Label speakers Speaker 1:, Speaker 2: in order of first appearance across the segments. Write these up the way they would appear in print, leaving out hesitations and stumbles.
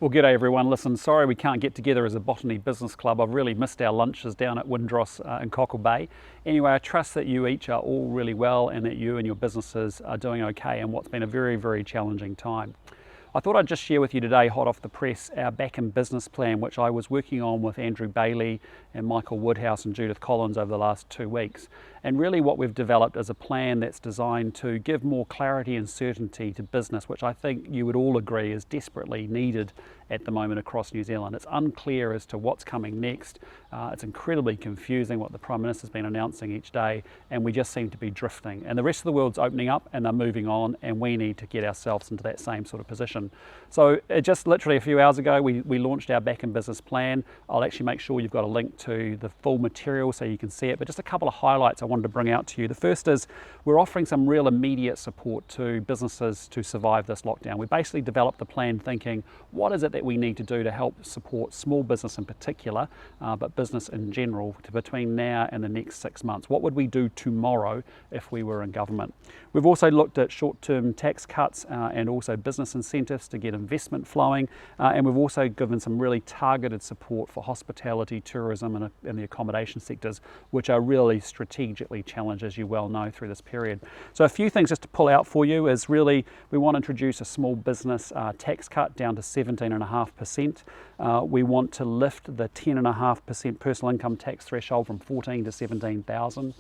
Speaker 1: Well, g'day everyone. Listen, sorry we can't get together as a Botany Business Club. I've really missed our lunches down at Windross in Cockle Bay. Anyway, I trust that you each are all really well and that you and your businesses are doing okay in what's been a very, very challenging time. I thought I'd just share with you today, hot off the press, our back in business plan, which I was working on with Andrew Bailey and Michael Woodhouse and Judith Collins over the last 2 weeks. And really what we've developed is a plan that's designed to give more clarity and certainty to business, which I think you would all agree is desperately needed at the moment across New Zealand. It's unclear as to what's coming next. It's incredibly confusing what the Prime Minister's been announcing each day, and we just seem to be drifting. And the rest of the world's opening up and they're moving on, and we need to get ourselves into that same sort of position. So just literally a few hours ago, we launched our back in business plan. I'll actually make sure you've got a link to the full material so you can see it, but just a couple of highlights I wanted to bring out to you. The first is we're offering some real immediate support to businesses to survive this lockdown. We basically developed the plan thinking, what is it that we need to do to help support small business in particular, but business in general between now and the next 6 months? What would we do tomorrow if we were in government? We've also looked at short-term tax cuts and also business incentives to get investment flowing, and we've also given some really targeted support for hospitality, tourism and the accommodation sectors, which are really strategically challenged, as you well know, through this period. So a few things just to pull out for you is really we want to introduce a small business tax cut down to 17.5%. We want to lift the 10.5% personal income tax threshold from 14 to 17,000.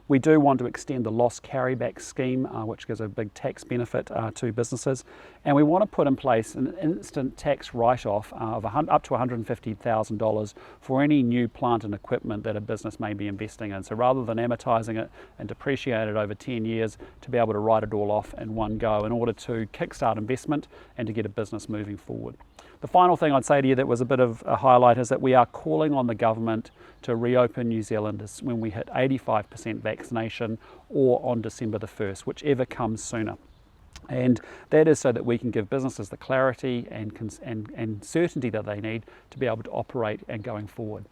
Speaker 1: We do want to extend the loss carryback scheme, which gives a big tax benefit to businesses. And we want to put in place an instant tax write-off of up to $150,000 for any new plant and equipment that a business may be investing in. So rather than amortising it and depreciate it over 10 years, to be able to write it all off in one go in order to kickstart investment and to get a business moving forward. The final thing I'd say to you that was a bit of a highlight is that we are calling on the government to reopen New Zealand when we hit 85% vaccination or on December the 1st, whichever comes sooner. And that is so that we can give businesses the clarity and certainty that they need to be able to operate and going forward.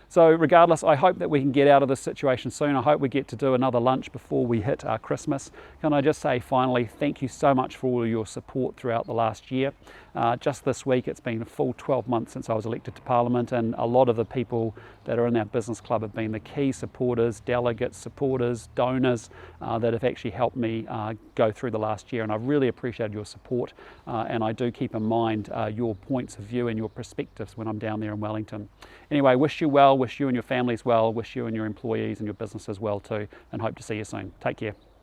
Speaker 1: So regardless, I hope that we can get out of this situation soon. I hope we get to do another lunch before we hit Christmas. Can I just say finally, thank you so much for all your support throughout the last year. Just this week, it's been a full 12 months since I was elected to Parliament, and a lot of the people that are in our business club have been the key supporters, delegates, supporters, donors that have actually helped me go through the last year, and I've really appreciated your support, and I do keep in mind your points of view and your perspectives when I'm down there in Wellington. Anyway, wish you well, wish you and your families well, wish you and your employees and your businesses well too, and hope to see you soon. Take care.